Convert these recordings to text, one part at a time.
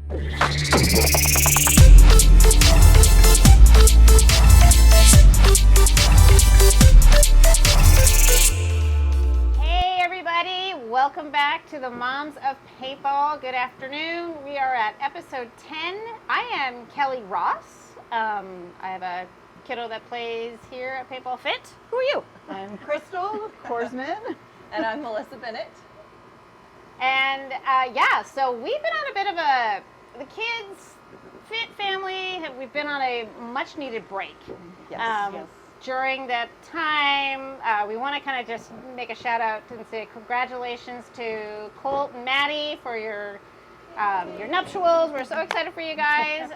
Hey everybody, welcome back to the Moms of Paintball. Good afternoon. We are at episode 10. I am Kelly Ross. I have a kiddo that plays here at Paintball FIT. Who are you? I'm Crystal Korsman. And I'm Melissa Bennett. And so we've been on a bit of the kids, FIT family, we've been on a much needed break. Yes. During that time, we want to kind of just make a shout out and say congratulations to Colt and Maddie for your nuptials. We're so excited for you guys.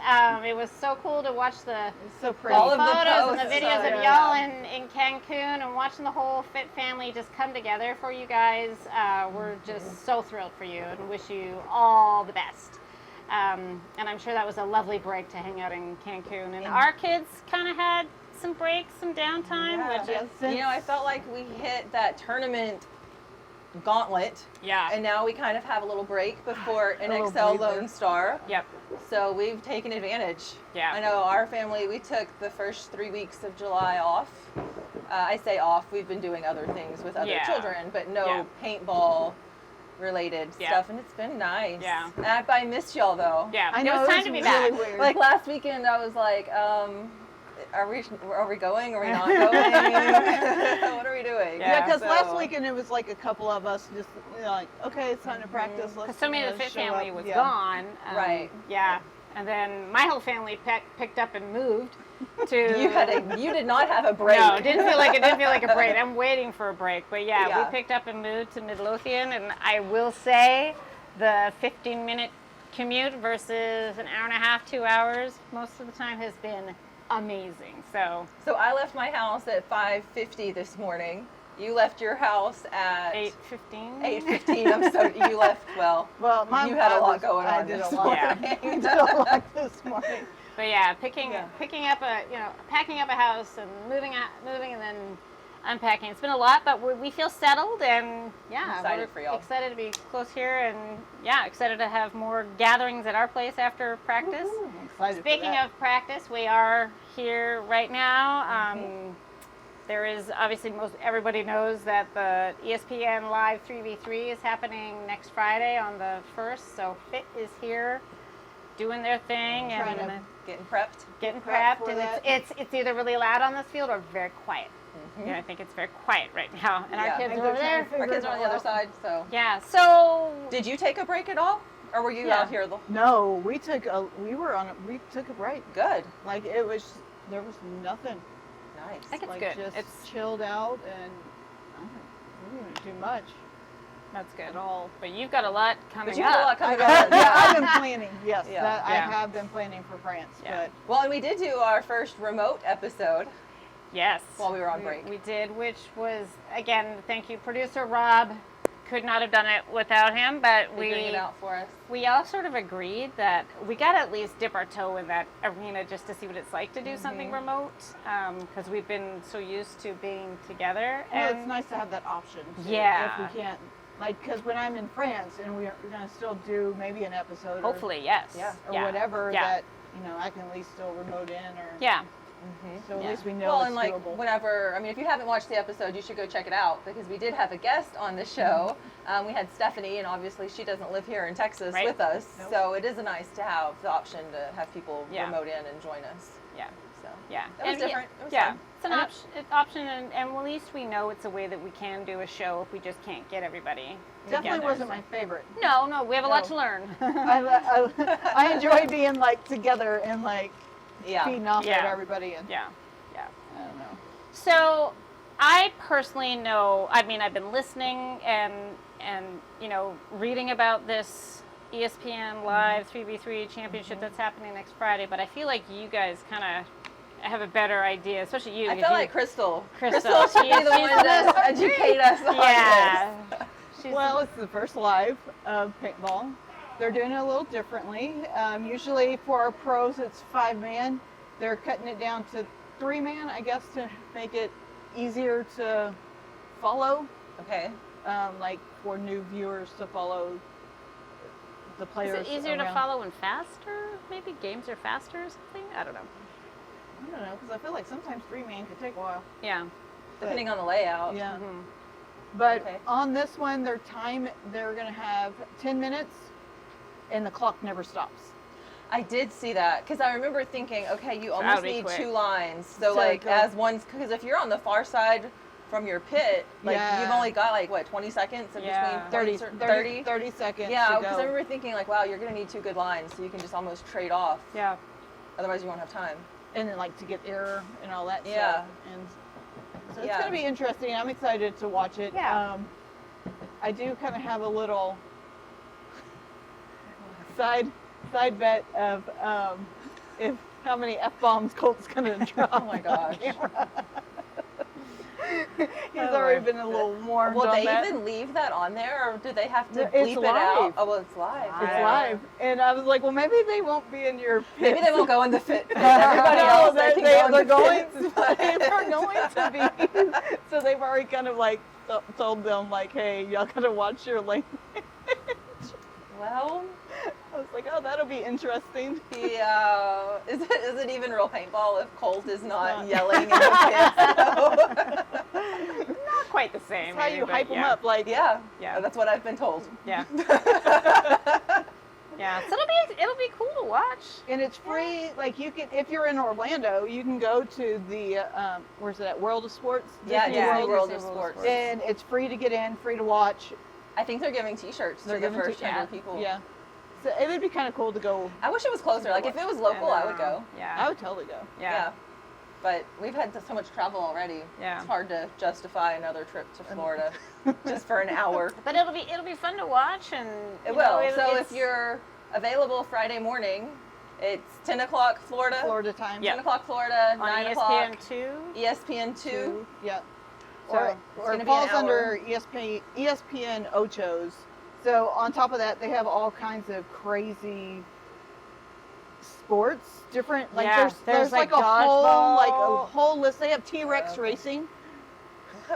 It was so cool to watch the All of the photos and the posts, videos of y'all in Cancun and watching the whole FIT family just come together for you guys. We're just so thrilled for you and wish you all the best. And I'm sure that was a lovely break to hang out in Cancun. And our kids kind of had some breaks, some downtime. I felt like we hit that tournament gauntlet. Yeah. And now we kind of have a little break before NXL Lone Star. Yep. So we've taken advantage. Yeah. I know our family, we took the first 3 weeks of July off. I say off, we've been doing other things with other children, but no paintball related stuff, and it's been nice. Yeah. And I missed y'all though. Yeah. I know, it was time to be really back. weird. Like last weekend, I was like, are we going? Are we not going? What are we doing? Yeah, because last weekend it was like a couple of us just like, okay, it's time to practice. Because so many of the FIT family was Yeah. gone. Right. Yeah. And then my whole family picked up and moved to. You did not have a break. No, it didn't feel like a break. I'm waiting for a break. But Yeah. we picked up and moved to Midlothian, and I will say the 15-minute commute versus an hour and a half, 2 hours, most of the time has been amazing. So I left my house at 5:50 this morning. You left your house at 8:15. 8:15. You left Well, you had a lot going on. I did a this lot. morning. I did a lot this morning. But yeah, picking up packing up a house and moving and then unpacking. It's been a lot, but we feel settled and Excited for y'all. excited to be close here and excited to have more gatherings at our place after practice. I'm excited for Speaking that. of practice, we are here right now. There is obviously everybody knows that the ESPN Live 3v3 is happening next Friday on the 1st. So FIT is here doing their thing and Getting prepped. getting Prep prepped. for And that. it's either really loud on this field or very quiet. Yeah, I think it's very quiet right now. And our Yeah. kids I are think over they're there. trying Our kids are on the other side, so. Yeah. So Did you take a break at all? Or were you Yeah. out here? No, we took a break. Good. Like there was nothing. Nice. I think it's Like good. just It's chilled out and we didn't do much that's good. at all. But you've got a lot coming But you had a lot up. coming Yeah, up. I've been planning. Yes, Yeah. I Yeah. have been planning for France, Yeah. Well, and we did do our first remote episode Yes. while we were on break. We did, which was, again, thank you, producer Rob. Could not have done it without him, but Figuring it out for us. we all sort of agreed that we got to at least dip our toe in that arena just to see what it's like to do something remote, because we've been so used to being together. Well, And it's nice to have that option. too, Yeah. If we can't, like, because when I'm in France and we're going to still do maybe an episode hopefully, yes. Yeah. or whatever Yeah. that, I can at least still remote in or Yeah. so at Yeah. least we know Well, it's and like doable. whenever, if you haven't watched the episode, you should go check it out because we did have a guest on the show. We had Stephanie, and obviously she doesn't live here in Texas Right. with us, Nope. so it is nice to have the option to have people Yeah. remote in and join us. Yeah. So Yeah. that was And different. It was yeah. fun. It's an option, and at least we know it's a way that we can do a show if we just can't get everybody Definitely together. wasn't my favorite. No, we have a lot No. to learn. I enjoy being like together and like Yeah. feeding off Yeah. of everybody and Yeah. I don't know. So I personally know, I've been listening and reading about this ESPN Live 3v3 championship that's happening next Friday, but I feel like you guys kind of have a better idea, especially you. I because feel you- like Crystal Crystal, should be the one to educate us on Yeah. this. She's- Well, it's the first live of paintball. They're doing it a little differently. Usually for our pros, it's 5-man. They're cutting it down to 3-man, I guess, to make it easier to follow. Okay. Like for new viewers to follow the Is players. it easier to around. follow and faster? Maybe games are faster or something? I don't know. I don't know, because I feel like sometimes 3-man could take a while. Yeah. Depending on the layout. Yeah. Mhm. But Okay. on this one, they're going to have 10 minutes, and the clock never stops. I did see that because I remember thinking, okay, you almost That'd be need quick. 2 lines. So So like go- as one's, because if you're on the far side from your pit, like Yeah. you've only got like what, 20 seconds in Yeah. between 30 points or 30 seconds. Yeah, to because go. I remember thinking like, wow, you're gonna need 2 good lines, so you can just almost trade off. Yeah. Otherwise, you won't have time. And then like to get error and all that Yeah. stuff. And so it's Yeah. going to be interesting. I'm excited to watch it. Yeah. I do kind of have a little side bet of if how many F-bombs Colt's going to drop. Oh my gosh. He's Oh, already Lord. been a little warmed Will on they that. even leave that on there, or do they have to No, it's bleep it out? live. Oh, well, it's live. It's Yeah. live. And I was like, well, maybe they won't be in your pit. Maybe they won't go in the fit. Everybody No, else, they can they're go in the going. fits, They're going to be. So they've already kind of like told them like, hey, y'all gotta watch your language. Well, I was like, oh, that'll be interesting. yeah. Is it even real paintball if Colt is not not. yelling in the pits? Not quite the same. That's how maybe, you but hype them yeah. up. Like, Yeah, Yeah. that's what I've been told. Yeah. Yeah. So it'll be cool to watch. and it's free. Like you can, if you're in Orlando, you can go to the where's it at? World of Sports. Yeah, Disney Disney World. World Disney of World of Sports. And it's free to get in, free to watch. I think they're giving T-shirts They're to the giving first t- 100 yeah. people. Yeah. So it would be kind of cool to go. I wish it was closer. Like if it was local, I would go. Yeah. I would totally go. Yeah. But we've had so much travel already. Yeah. It's hard to justify another trip to Florida just for an hour. But it'll be fun to watch, and It you will. know, So it's- if you're available Friday morning, it's 10 o'clock Florida. Florida time. Yeah. 10 o'clock Florida, on 9 ESPN o'clock 2. ESPN 2. Yeah. So Or, it's or gonna it be an falls hour. under ESPN Ochos. So on top of that, they have all kinds of crazy sports. Different like Yeah, there's like a dodgeball. whole list. They have T-Rex Okay. racing.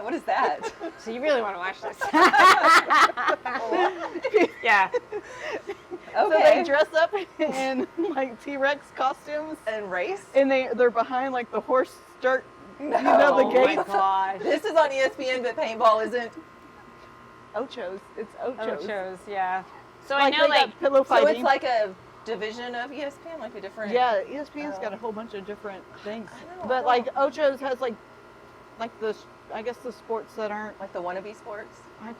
What is that? So you really want to watch this? Yeah. So they Okay. dress up in like T-Rex costumes, And race? and they're behind like the horse start. No. You know the Oh my gates. gosh. This is on ESPN, but paintball isn't. Ochos. It's Ochos. Ochos, yeah. So Like I know, they got like, pillow So fighting. it's like a division of ESPN, like a different. Yeah, ESPN's got Oh. a whole bunch of different things. I know, But I like know. Ochos has like the I guess the sports that aren't. Like the wannabe sports. I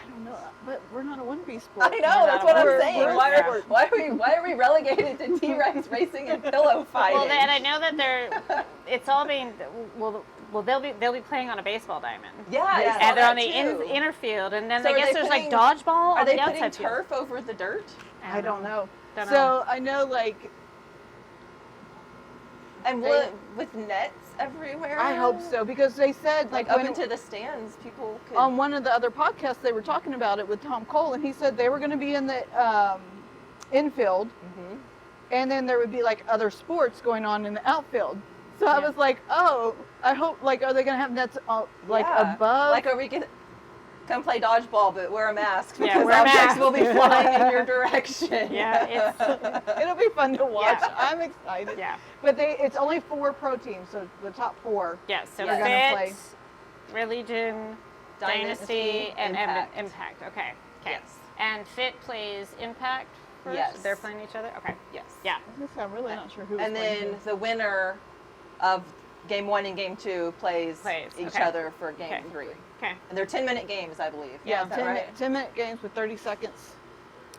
don't know, but we're not a one-piece sport. I know, that's what I'm We're- saying. we're Why sport. why are we relegated to T-Rex racing and pillow fighting? well, and I know that it's all being, well, they'll be playing on a baseball diamond. Yeah, I Yeah. saw And they're on that the too. inner field, and then So I are guess they there's putting- like dodgeball Are on they the putting outside field. turf over the dirt? I don't know. Don't So know. I know like And They- will it, with nets everywhere? I hope so because they said Like like up when, into the stands, people could. on one of the other podcasts they were talking about it with Tom Cole, and he said they were going to be in the infield, Mhm. and then there would be like other sports going on in the outfield. So I Yeah. was like, oh, I hope like are they going to have nets like Yeah. above? Like, are we gonna come play dodgeball, but wear a mask Yeah, because wear a objects mask. will be flying in your direction? Yeah, It'll be fun to watch. Yeah. I'm excited. Yeah. But it's only 4 pro teams, so the top 4. Yeah, so Yeah. Gonna Fit, Religion, Dynasty, Dynasty, and Impact. Impact. Okay. Okay. Yes. And Fit plays Impact first? Yes. They're playing each other? Okay. Yes. Yeah. I'm really not sure who. And then the winner of game 1 and game 2 plays each okay. other for game Okay. 3. Okay. And they're 10-minute games, I believe. yeah, Is that 10 right? minute games with 30 seconds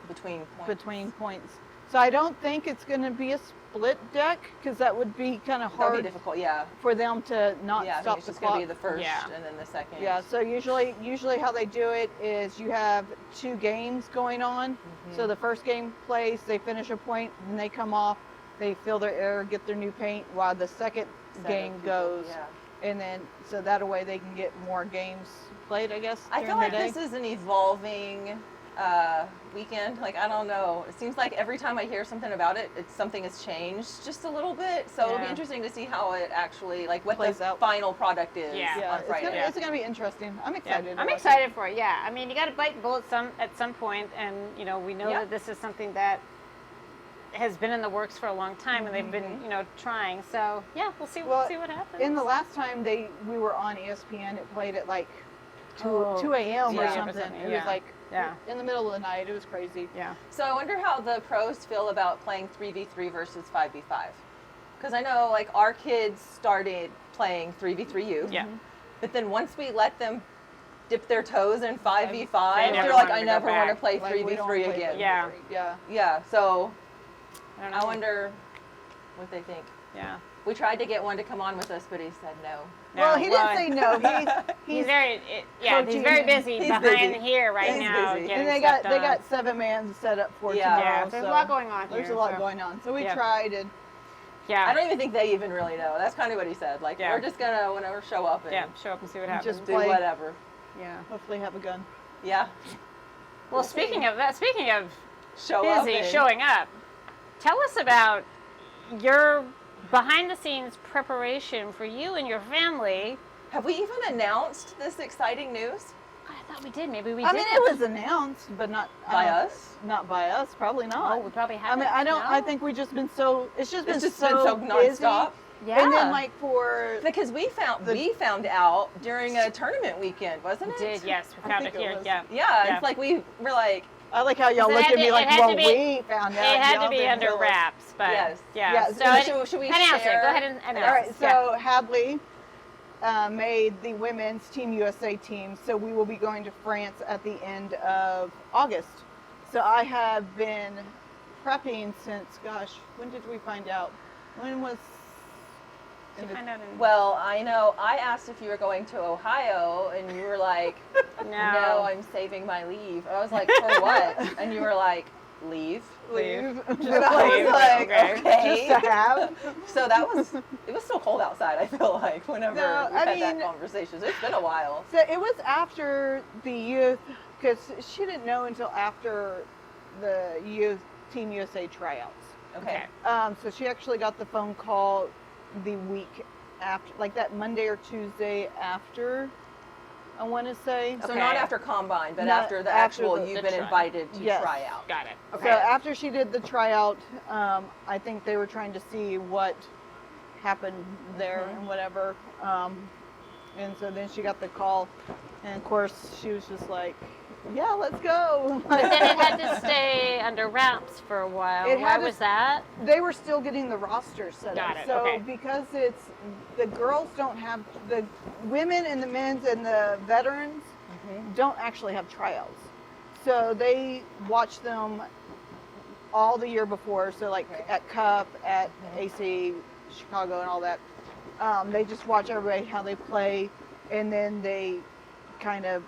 Between points. between points. So I don't think it's going to be a split deck because that would be kind of That would be hard difficult, yeah. for them to not Yeah, I think stop it's the just going clock. to be the first Yeah. and then the second. Yeah, so usually how they do it is you have 2 games going on. Mm-hmm. So the first game plays, they finish a point, and they come off, they fill their air, get their new paint, while the second Set of game people, goes. Yeah. And then, so that way they can get more games played, I guess, I during feel the like day. this is an evolving weekend. Like, I don't know. It seems like every time I hear something about it, something has changed just a little bit. So it'll be interesting to see how it actually, like, what plays the out. final product is on it's Friday. gonna be interesting. I'm excited. I'm excited for it. Yeah, I mean, you got to bite the bullet at some point, and we know that this is something that has been in the works for a long time, and they've been trying. So yeah, we'll see what happens. In the last time we were on ESPN, it played at like 2 a.m. or something. It was like in the middle of the night. It was crazy. Yeah. So I wonder how the pros feel about playing 3v3 versus 5v5. Because I know, like, our kids started playing 3v3 youth. Yeah. But then once we let them dip their toes in 5v5, They they're like, I never want to play 3v3 again. Yeah. Yeah. So I wonder what they think. Yeah. We tried to get one to come on with us, but he said no. Well, he didn't say no. He's very busy behind here right now. Busy. And they got 7 man set up for tomorrow. Yeah, there's a lot going on here. There's a lot going on. So we tried and I don't even think they even really know. That's kind of what he said. Like, we're just gonna whenever show up and show up and see what happens. just do play. whatever. Yeah. Hopefully have a gun. Yeah. Well, speaking of Showing showing up, tell us about your behind the scenes preparation for you and your family. Have we even announced this exciting news? I thought we did. Maybe we I did. mean, it was announced, but not By us? Not by us. Probably not. Oh, we probably haven't. I mean, I think we just been so. It's just been so busy. nonstop. Yeah. And then like for Because we found out during a tournament weekend, wasn't it? We did. Yes, we found it think it here. was. Yeah, it's like we were like, I like how y'all It look had at to- me it like, had well, to be- we found out. It had to Y'all be didn't under tell us. wraps, but Yes. Yeah, should we announce share? it? Go ahead and announce. All right, it. so Hadley made the women's Team USA team, so we will be going to France at the end of August. So I have been prepping since, gosh, when did we find out? When was? Did you find out in- Well, I know I asked if you were going to Ohio, and you were like, no, I'm saving my leave. I was like, for what? And you were like, leave. Leave. And I was like, okay. Just to have. So it was still cold outside, I feel like, whenever we had that conversation. It's been a while. So it was after the youth, because she didn't know until after the youth Team USA tryouts. Okay. So she actually got the phone call the week after, like that Monday or Tuesday after, I want to say. So not after Combine, but Not after the after actual, the you've been try. invited to Yes. try out. Got it. So Okay. after she did the tryout, I think they were trying to see what happened there and whatever. And so then she got the call, and of course she was just like, yeah, let's go. But then it had to stay under wraps for a while. Why was that? They were still getting the roster set Got up. it, So okay. because it's, the girls don't have, the women and the men's and the veterans don't actually have tryouts. So they watch them all the year before. So like at Cup, at AC, Chicago and all that. They just watch everybody, how they play, and then they kind of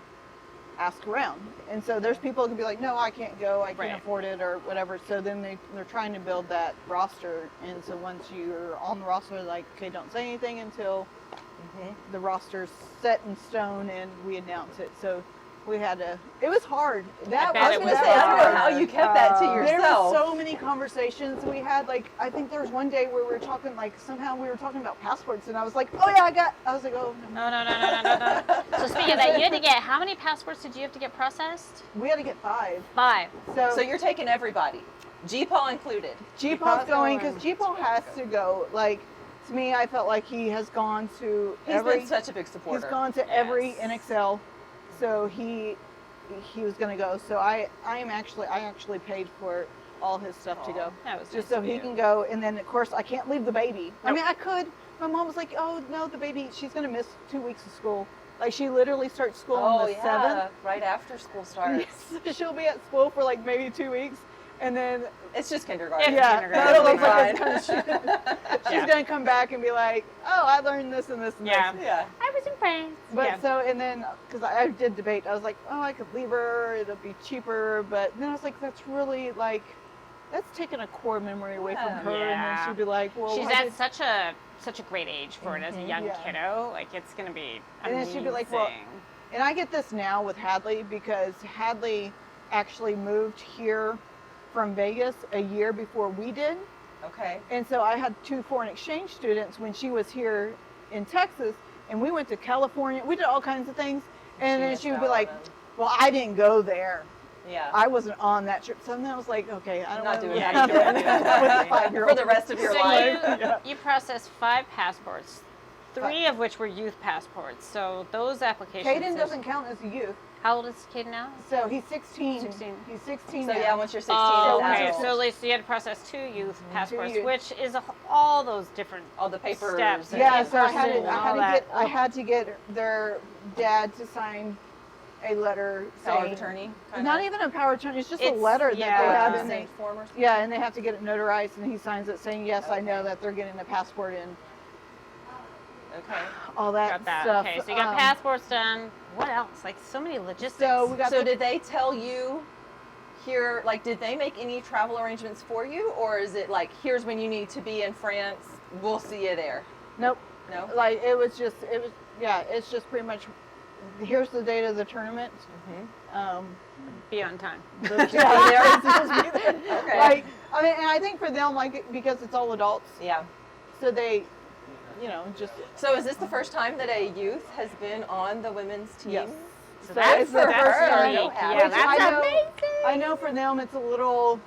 ask around. And so there's people who can be like, no, I can't go, I can't afford it or whatever. So then they're trying to build that roster. And so once you're on the roster, they're like, okay, don't say anything until the roster's set in stone and we announce it. So we had to, it was hard. bet I was it going to was say, I don't know hard. how you kept that to There yourself. were so many conversations we had. Like, I think there was one day where we were talking, like, somehow we were talking about passports, and I was like, oh yeah, I was like, oh no. No. So speaking of that, you had to get, how many passports did you have to get processed? We had to get 5. 5. So you're taking everybody, G-Paul included. G-Paul's going, because G-Paul has to go. Like, to me, I felt like he has gone to He's been such a big supporter. He's gone to every NXL, so he was going to go. So I actually paid for all his stuff to go, That was just nice so of he you. can go. And then of course I can't leave the baby. I mean, I could. My mom was like, oh no, the baby, she's going to miss 2 weeks of school. Like, she literally starts school on the 7th. Right after school starts. She'll be at school for like maybe 2 weeks, and then It's just kindergarten. yeah, That'll be fine. she's gonna come back and be like, oh, I learned this and this and Yeah. this. Yeah. I was in France. But so, and then, because I did debate, I was like, oh, I could leave her, it'll be cheaper. But then I was like, that's really like, that's taking a core memory away from her. And then Yeah. she'd be like, well, She's why at did- such a great age for it as a young kiddo. Like, it's going to be amazing. And then she'd be like, well, and I get this now with Hadley, because Hadley actually moved here from Vegas a year before we did. Okay. And so I had 2 foreign exchange students when she was here in Texas, and we went to California. We did all kinds of things. And then she would be like, well, I didn't go there. Yeah. I wasn't on that trip. So then I was like, okay, I don't Not want to doing have that that with a 5-year-old. for the rest of your So life. you processed 5 passports, 3 of which were youth passports. So those applications. Caden doesn't count as a youth. How old is Caden now? So he's 16. 16. He's 16 So now. yeah, once you're 16, Oh, it's okay. adult. So you had to process 2 youth passports, youth. which is all those different all the papers. steps. and- Yeah, so I had, in-person to, and all I had to get their dad to sign a letter Power of saying, attorney. not even a power of attorney, it's just a It's- letter yeah. that they have in consent the, form or something. yeah, and they have to get it notarized, and he signs it saying, yes, I know that they're getting a passport and Okay. all that Got that. stuff. Okay, so you got passports done. What else? Like so many logistics. So we got So the, did they tell you here, like, did they make any travel arrangements for you? Or is it like, here's when you need to be in France, we'll see you there? nope, No? like it's just pretty much, here's the date of the tournament. Be on time. Yeah, it's just be there. Okay. Like, I mean, and I think for them, like, because it's all adults, Yeah. so they, just So is this the first time that a youth has been on the women's team? yes. So So it's their for first her. time. Yeah, Which that's I know, amazing. I know for them it's a little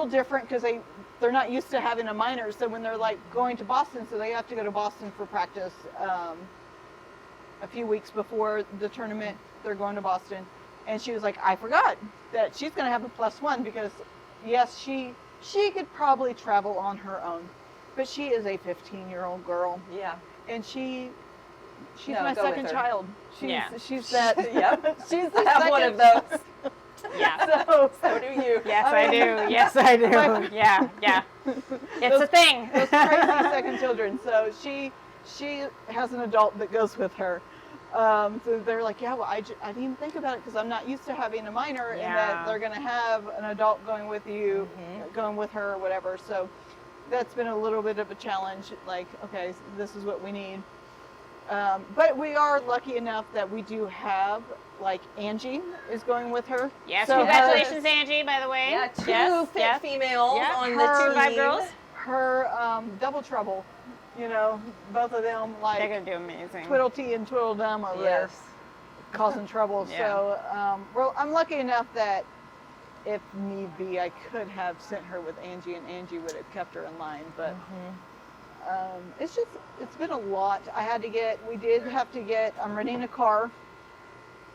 different because they're not used to having a minor. So when they're like going to Boston, so they have to go to Boston for practice a few weeks before the tournament. They're going to Boston, and she was like, I forgot that she's going to have a +1 because yes, she could probably travel on her own, but she is a 15-year-old girl, Yeah. and she's No, my go with second her. child. Yeah. She's that. Yep. She's the I have second. one of those. Yeah. So So do you. Yes, I do. Yes, I do. Like- Yeah, yeah. It's a thing. those crazy second children. So she has an adult that goes with her. So they're like, yeah, well, I didn't even think about it because I'm not used to having a minor, and Yeah. that they're going to have an adult going with you, going with her or whatever. So that's been a little bit of a challenge. Like, okay, this is what we need. But we are lucky enough that we do have, like, Angie is going with her. Yes, So congratulations, Angie, by the way. Yeah, 2 yes, fit yes. females Yeah, on her the team. 5 girls. Her double trouble, both of them like They're going to do amazing. Twiddle-tee and Twiddle-dum over there Yes. causing trouble. Yeah. So I'm lucky enough that if need be, I could have sent her with Angie, and Angie would have kept her in line. But it's been a lot. We did have to get, I'm renting a car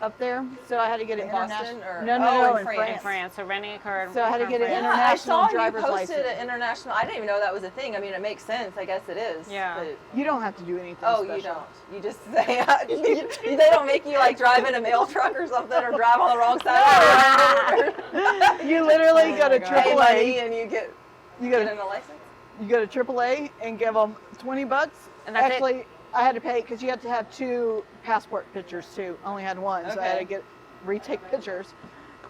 up there, so I had to get an In Boston international. or- No, in in France. In France. France, so renting a car. So I had to get an France. Yeah, I international saw you driver's posted license. an international. I didn't even know that was a thing. I mean, it makes sense. I guess it is. Yeah. But, You don't have to do anything oh, special. you don't. You just say they don't make you like drive in a mail truck or something or drive on the wrong side of the road. You literally go to Pay money AAA. and you get You get go in a license. to AAA and give them $20. And that's it? Actually, I had to pay because you had to have 2 passport pictures too. I only had 1, so I had Okay. to retake pictures.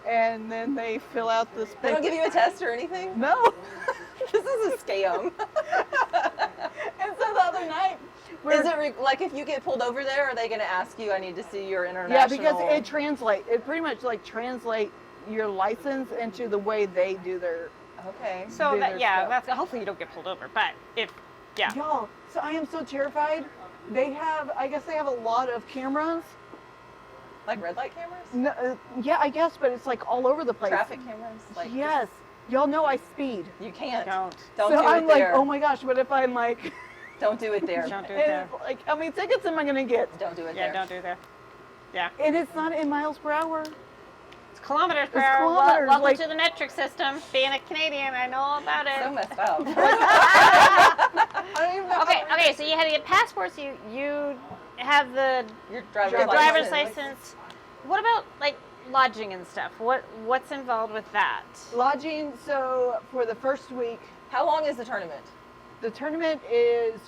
And then they fill out this They don't paper. give you a test or anything. No. This is a scam. And so the other night, Is it like if you get pulled over there, are they going to ask you? I need to see your international. yeah, because it translates. It pretty much like translate your license into the way they do their. Okay. So do that, their yeah, stuff. that's hopefully you don't get pulled over. But yeah. Y'all, so I am so terrified. I guess they have a lot of cameras. Like red light cameras? No, yeah, I guess, but it's like all over the place. Traffic cameras? Like Yes. Y'all know I speed. You can't. Don't. Don't So do I'm it like, there. oh my gosh, what if I'm like, Don't do it there. Don't do it there. and like, how many tickets am I going to get? Don't do it Yeah, there. don't do that. Yeah. And it's not in miles per hour. It's kilometers per It's hour. kilometers, Welcome like- to the metric system. Being a Canadian, I know all about it. So messed up. I don't even know. Okay, so you had to get passports. You have the Your driver's driver's license. What about like lodging and stuff? What's involved with that? Lodging, so for the first week, How long is the tournament? the tournament is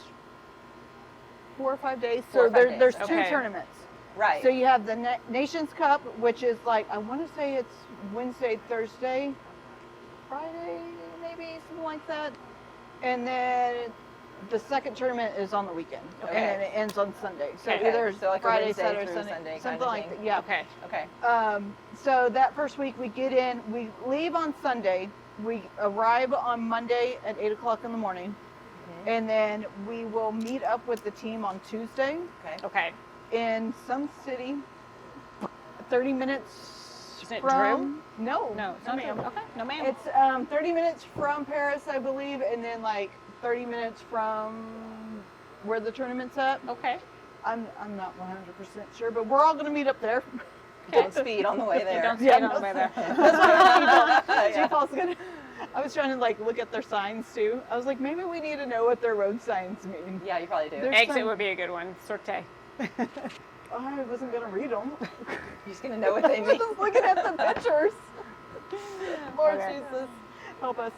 4 or 5 days. 4 or So 5 days, there's okay. 2 tournaments. Right. So you have the Nations Cup, which is like, I want to say it's Wednesday, Thursday, Friday, maybe, something like that. And then the second tournament is on the weekend, Okay. and then it ends on Sunday. So Okay. either So like a Friday, Wednesday Saturday, through Sunday, Sunday kind something of like thing. that. Yeah. Okay. Okay. So that first week we get in, we leave on Sunday, we arrive on Monday at 8 o'clock in the morning, and then we will meet up with the team on Tuesday Okay. Okay. in some city, 30 minutes Is it from. No, No, it's not ma'am. true. Okay. No, ma'am. It's 30 minutes from Paris, I believe, and then like 30 minutes from where the tournament's at. Okay. I'm not 100% sure, but we're all going to meet up there. Don't speed on the way there. Don't Yeah, stand on no, the way there. That's what Yeah. G-Paul's gonna. I was trying to like look at their signs too. I was like, maybe we need to know what their road signs mean. Yeah, you probably do. There's Exit some- would be a good one. Sorte. I wasn't gonna read them. You're just gonna know what they I was mean. just looking at the pictures. Lord Okay. Jesus, help us.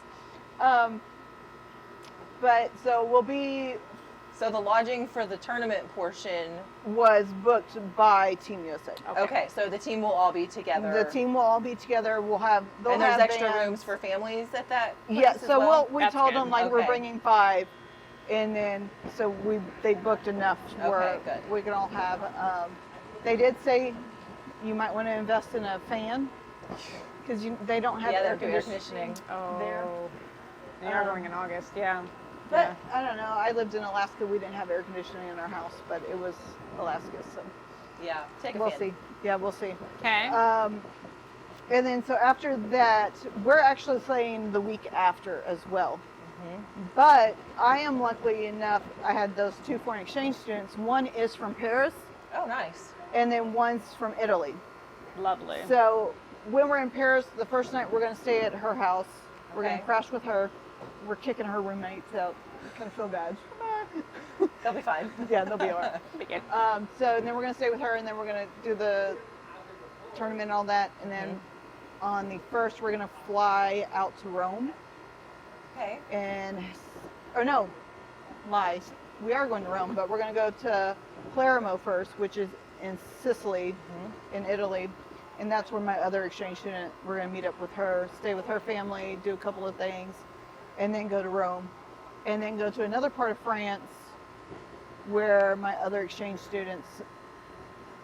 But so we'll be So the lodging for the tournament portion. was booked by Team USA. Okay. So the team will all be together. The team will all be together. They'll and there's have extra bands. rooms for families at that. Yeah, place as so well? we That's told good. them like we're Okay. bringing 5, and then so they booked enough where Okay, good. we can all have. They did say you might want to invest in a fan because they don't have Yeah, air they do air conditioning. Oh. There. They are going in August. Yeah. But I don't know. I lived in Alaska. We didn't have air conditioning in our house, but it was Alaska, so Yeah. Take a we'll fan. see. Yeah, we'll see. Okay. And then so after that, we're actually playing the week after as well. But I am lucky enough, I had those 2 foreign exchange students. One is from Paris, Oh, nice. and then one's from Italy. Lovely. So when we're in Paris, the first night we're going to stay at her house. We're going Okay. to crash with her. We're kicking her roommates out. I kind of feel bad. They'll be fine. Yeah, they'll be all right. Be good. So then we're going to stay with her, and then we're going to do the tournament and all that. And then on the 1st, we're going to fly out to Rome. Okay. Or no, lies. We are going to Rome, but we're going to go to Palermo first, which is in Sicily, in Italy. And that's where my other exchange student, we're going to meet up with her, stay with her family, do a couple of things, and then go to Rome. And then go to another part of France where my other exchange students'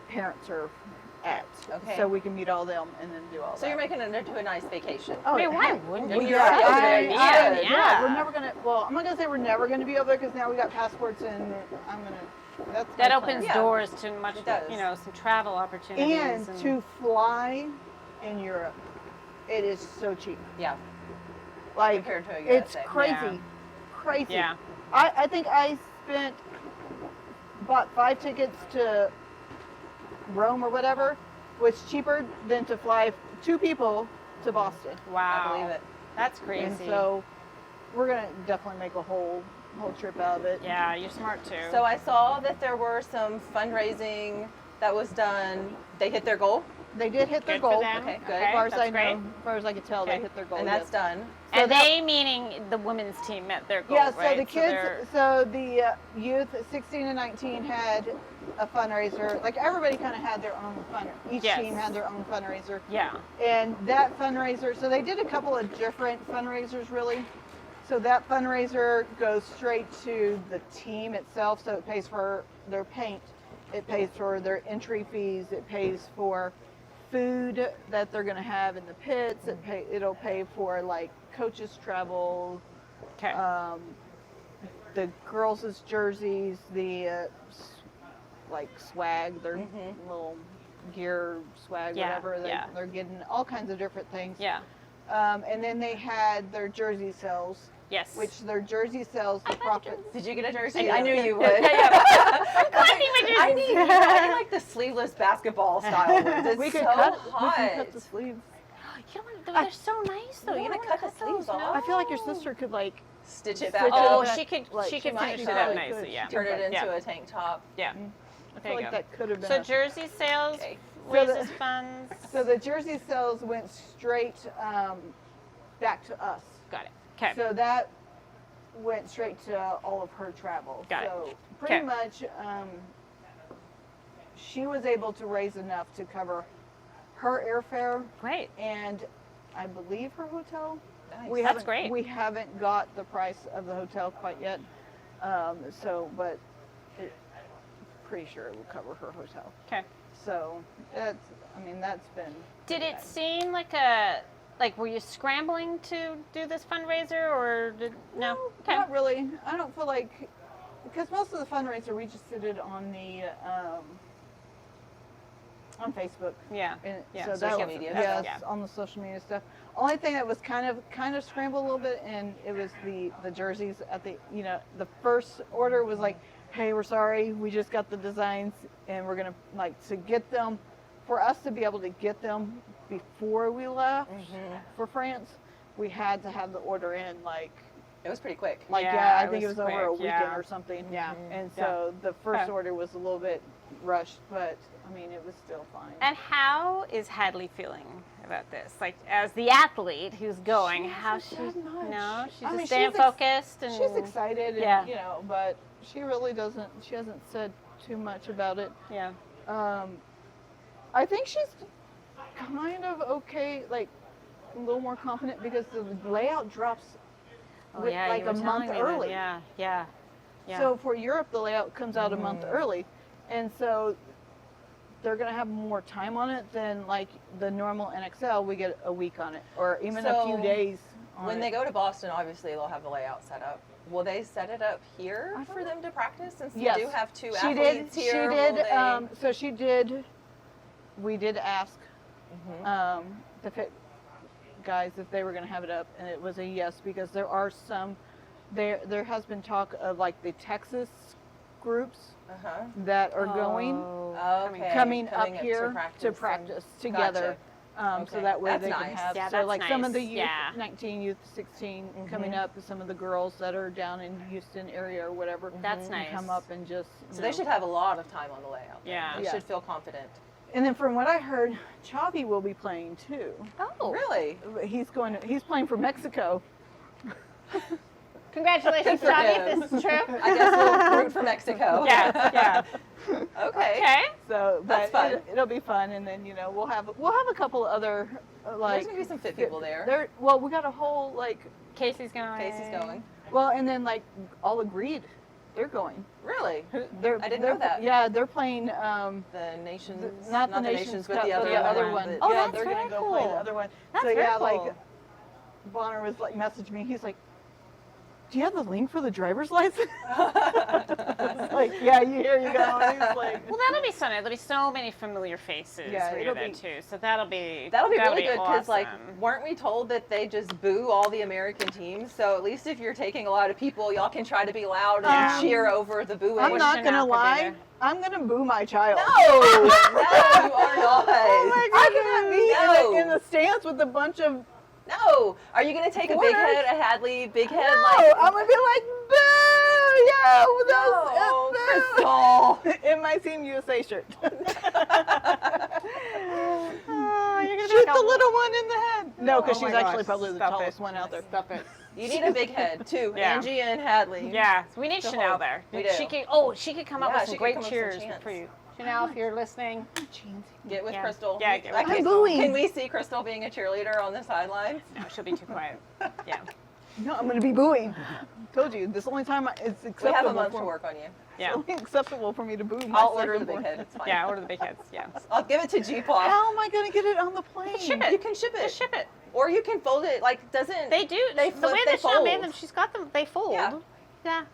parents are at. Okay. So we can meet all them and then do all that. So you're making it into a nice vacation. Oh, I mean, why heck, wouldn't Well, you? you're That's right. a good I- idea. Yeah. We're never gonna. Well, I'm not gonna say we're never gonna be over there because now we got passports and I'm gonna. That's That my opens plan. Yeah. doors to much, It does. some travel opportunities. And to fly in Europe, it is so cheap. Yeah. Like Compared to a it's USA. crazy, Yeah. crazy. Yeah. I think I bought 5 tickets to Rome or whatever, was cheaper than to fly 2 people to Boston. Wow. I believe it. That's crazy. And so we're gonna definitely make a whole trip out of it. Yeah, you're smart too. So I saw that there were some fundraising that was done. They hit their goal, They did hit their Good for goal. them. Okay, good. As far as that's I great. know, as far as I could tell, Okay. they hit their goal. and that's yes. done. So and that- they meaning the women's team met their goal, Yeah, so right? the kids, so the youth 16 and 19 had a fundraiser. Like everybody kind of had their own fundraiser. Each Yes. team had their own fundraiser. Yeah. And that fundraiser, so they did a couple of different fundraisers really. So that fundraiser goes straight to the team itself. So it pays for their paint, it pays for their entry fees, it pays for food that they're going to have in the pits. It'll pay for like coaches' travel, Okay. the girls' jerseys, the like swag, their little gear swag, Yeah, whatever. yeah. They're getting all kinds of different things. yeah. And then they had their jersey sales, Yes. which their jersey sales, the profits. Did you get a jersey? Yeah. I knew you would. I need my I jersey. need I like the sleeveless basketball style ones. It's We so could cut. hot. We can cut the sleeves. You know what? They're so nice though. You You wanna don't cut cut the sleeves those, off? no? I feel like your sister could like. Stitch it Stitch back it Oh, up. up. she could. Like, she she could might finish it could. up Really nicely. could. Yeah. Turn it into Yeah. a tank top. Yeah. I There feel you like go. that could have been. So a- jersey sales Okay. raises funds. So the jersey sales went straight back to us. Got it. Okay. So that went straight to all of her travel. Got it. So pretty Okay. much, she was able to raise enough to cover her airfare Great. and I believe her hotel. Nice. We That's haven't, great. We haven't got the price of the hotel quite yet. But pretty sure it will cover her hotel. Okay. So that's been. Did it nice. seem like were you scrambling to do this fundraiser or no? Okay. Not really. I don't feel like, because most of the fundraiser we just did it on the on Facebook. Yeah. And Yeah. So Social that media yes, stuff. Yeah. on the social media stuff. Only thing that was kind of scrambled a little bit, and it was the jerseys at the the first order was like, hey, we're sorry, we just got the designs, and we're gonna to get them, for us to be able to get them before we left for France, we had to have the order in It was pretty quick. I think it was over a quick, weekend yeah. or something. Yeah. And so the first Okay. order was a little bit rushed, but I mean, it was still fine. And how is Hadley feeling about this? Like, as the athlete who's going, She how hasn't said much. no, she's I mean, just staying she's ex- focused and She's excited, and, Yeah. but she really doesn't. She hasn't said too much about it. Yeah. I think she's kind of okay, a little more confident because the layout drops Oh yeah, like you were a telling month me that. early. Yeah. Yeah. Yeah. So for Europe, the layout comes out a month early, and so they're going to have more time on it than the normal NXL. We get a week on it, or even a few So, days. On When it. they go to Boston, obviously they'll have the layout set up. Will they set it up here for them to practice since Yes. you do have two She did. athletes here? She Will did. they- So she did. We did ask the FIT guys if they were going to have it up, and it was a yes because there are some. There has been talk of the Texas groups that are going Okay. coming up to here to and- practice together. So Okay. that way That's they can nice. have Yeah, so that's some of the nice. youth, Yeah. 19, youth 16 coming up, some of the girls that are down in Houston area or whatever. That's can nice. Come up and just. So they should have a lot of time on the layout. then. Yeah. They Yeah. should feel confident. And then from what I heard, Chavi will be playing too. Oh. Really? He's playing for Mexico. Congratulations, Good for Chavi. him. This is true. I guess we'll root for Mexico. Yeah. Yeah. Okay. Okay. So That's but fun. It'll be fun, and then we'll have a couple other There's gonna be some fit people there. Well, we got a whole Casey's going. Casey's going. well, and then all agreed, they're going. Really? They're, I didn't they're- know that. Yeah, they're playing. The nations. Not the Nations but Cup, the other, other one. that- Oh, yeah, that's they're very gonna go play the cool. other one. That's so very yeah, cool. Bonner was messaged me. He's like, "Do you have the link for the driver's license?" Yeah, here you go. And he's like, Well, that'll be fun. There'll be so many familiar faces Yeah, when you're it'll there be- too. So that'll be really good because awesome. weren't we told that they just boo all the American teams? So at least if you're taking a lot of people, y'all can try to be loud and cheer over the booing. I'm not Chanel gonna could be lie. there. I'm gonna boo my child. No, no, you are not. I cannot be No. in the stands with a bunch of. No, are you gonna take a big Foreigners? head, a Hadley, big head? No, I'm gonna be like, boo! Yeah, with No, those, in my Team USA shirt. You're gonna be Shoot like the a- little one in the head. No, because Oh she's my actually gosh, probably the stop tallest it. one out there. Stop it. You need a big head too. Yeah. Angie and Hadley. Yeah, so we need To Chanel hold. there. We She do. could. She could come up Yeah, with she some could great come up with some cheers chants. for you. Chanel, if you're listening. Get with Yeah. Crystal. Yeah, get with I can- Crystal. I'm booing. Can we see Crystal being a cheerleader on the sidelines? No, she'll be too quiet. Yeah. No, I'm gonna be booing. Told you, this only time it's acceptable. We have a month for, to work on you. Yeah. It's only acceptable for me to boo. My I'll order the second big born. head. It's fine. Yeah, order the big heads. Yeah. I'll give it to G-Pop. How am I gonna get it on the plane? Ship it. You can ship it. Just ship it. Or you can fold it. Doesn't They do. They the flip, way they that Chanel made fold. them, she's got them. They fold. Yeah. Yeah.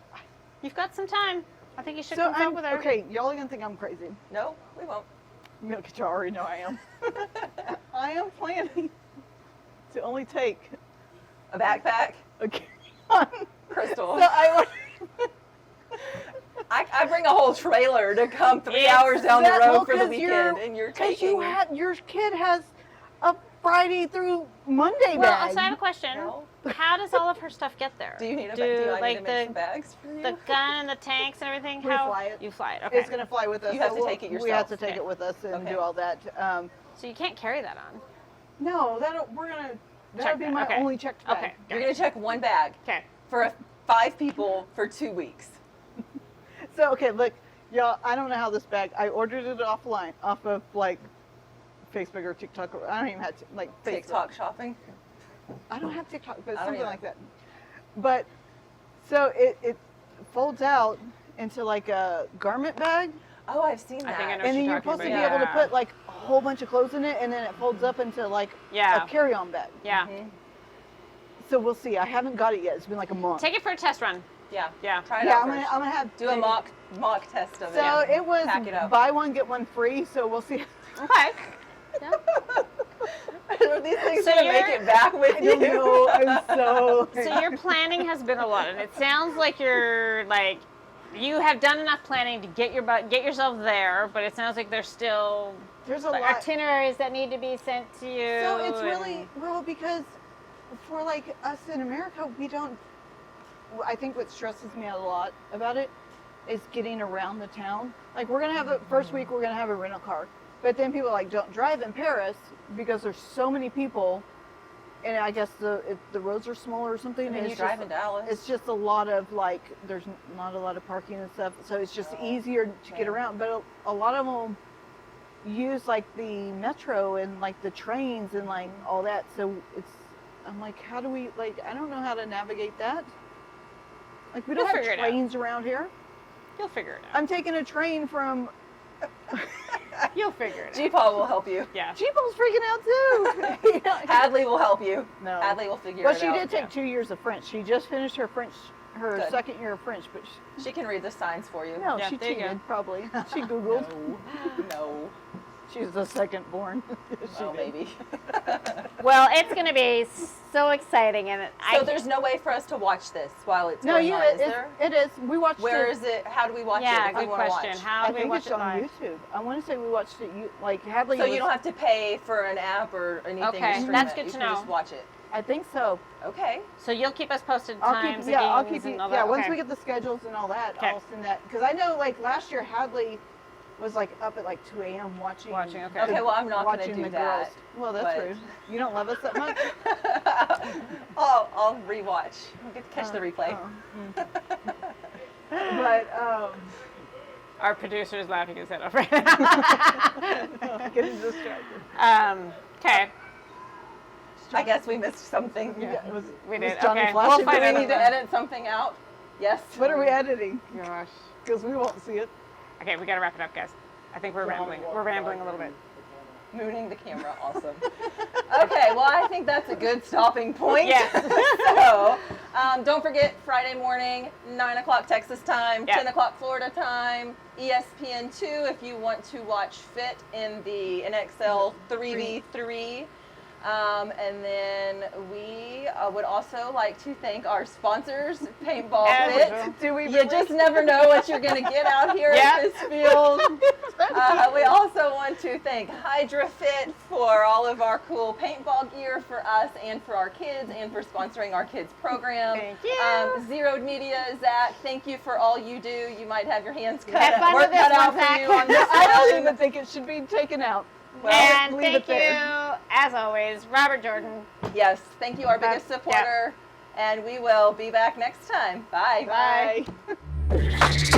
You've got some time. I think you should So come up with her. okay, y'all are gonna think I'm crazy. No, we won't. Milk, you already know I am. I am planning to only take A backpack, a carry-on. Crystal. So I bring a whole trailer to come 3 It's hours down the that- road well, for the 'cause weekend, and you're Because taking. your kid has a Friday through Monday Well, bag. so I have a question. No. How does all of her stuff get there? Do you need a do, bag? Do I like need to make some bags for you? the gun and the tanks and everything? We How fly it. You fly it. Okay. It's gonna fly with us. You have so to take it We have yourself. to take Okay. it with us and Okay. do all that. So you can't carry that on. No, that'll Check be that, my okay. only checked bag. Okay. You're gonna check one bag Okay. for 5 people for 2 weeks. So okay, look, y'all. I don't know how this bag. I ordered it offline, off of Facebook or TikTok. Or, I don't even have Facebook. TikTok shopping. I don't have TikTok, but I don't something either. like that. But so it folds out into like a garment bag. Oh, I've seen I that. think I know And what then you're you're talking supposed to be about. able to put like a whole bunch of clothes in it, and then it folds up into like Yeah. a carry-on bag. Yeah. So we'll see. I haven't got it yet. It's been like a month. Take it for a test run. Yeah. Yeah. Try it Yeah, out I'm first. gonna have Do a mock test of it. So it was Pack it up. buy one get one free. So we'll see. Okay. Are these things So gonna make you're- it back with I you? don't know. I'm so. So your planning has been a lot, and it sounds like you're like you have done enough planning to get yourself there, but it sounds like there's still There's a like, lot. itineraries that need to be sent to you. So it's and- really well because for like us in America, we don't. I think what stresses me out a lot about it is getting around the town. Like we're gonna have the first week, we're gonna have a rental car, but then people like don't drive in Paris because there's so many people, and I guess the roads are smaller or something. And and you it's drive just, in Dallas. It's just a lot of like there's not a lot of parking and stuff, so it's just easier to get around. But a lot of them use like the metro and like the trains and like all that. So I'm like, how do we like? I don't know how to navigate that. Like we don't You'll have figure it out. trains around here. You'll figure it out. I'm taking a train from. You'll figure it out. G-Paul will help you. Yeah. Jeeple's freaking out too. Hadley will help you. No. Hadley will figure Well, it she out. did take 2 years of French. She just finished her French, her Good. second year of French, but She can read the signs for you. no, Yeah, she there you go. cheated probably. She Googled. No. She's the second born. She Well, did. maybe. Well, it's going to be so exciting, and So there's no way for us to watch this while it's No, going you. on, is there? It is. We watched Where it. is it? How do we watch yeah, it if we good want to question. watch? How I do we think watch it's it on live? YouTube. I want to say we watched it. Like Hadley. So you was- don't have to pay for an app or anything Okay, to stream that's it. good You to can know. just watch it. I think so. Okay. So you'll keep us posted I'll times keep. and Yeah, I'll games keep you. and all Yeah, that. once Okay. we get the schedules and all that, Okay. I'll send that because I know like last year Hadley was like up at like 2 a.m. watching. Watching, okay. Okay, well, I'm not gonna watching do the that, girls. Well, that's but- rude. You don't love us that much. I'll rewatch. I'll get to catch the replay. But Our producer is laughing his head off right now. getting distracted. Okay. I guess we missed something. Yeah, it was. We was did. Johnny Okay. flashing We'll find Do to we me. need to edit something out? Yes. What are we editing? Gosh. Because we won't see it. Okay, we got to wrap it up, guys. I think we're rambling. We're rambling a little bit. Mooning the camera, awesome. Okay, well, I think that's a good stopping point. Yes. So, don't forget, Friday morning, 9 o'clock Texas time, Yeah. 10 o'clock Florida time, ESPN 2 if you want to watch FIT in the NXL 3v3. And then we would also like to thank our sponsors, Paintball And- FIT. Do we? You just never know what you're going to get out here Yeah. at this field. We also want to thank HydraFit for all of our cool paintball gear for us and for our kids and for sponsoring our kids program. Thank you. Zeroed Media, Zach, thank you for all you do. You might have your hands cut, Have fun work with this cut one, out for Zach. you on this I don't one. even think it should be taken out. Well, And leave thank it there. you, as always, Robert Jordan. Yes, thank you, our biggest Yeah. supporter. And we will be back next time. Bye. Bye.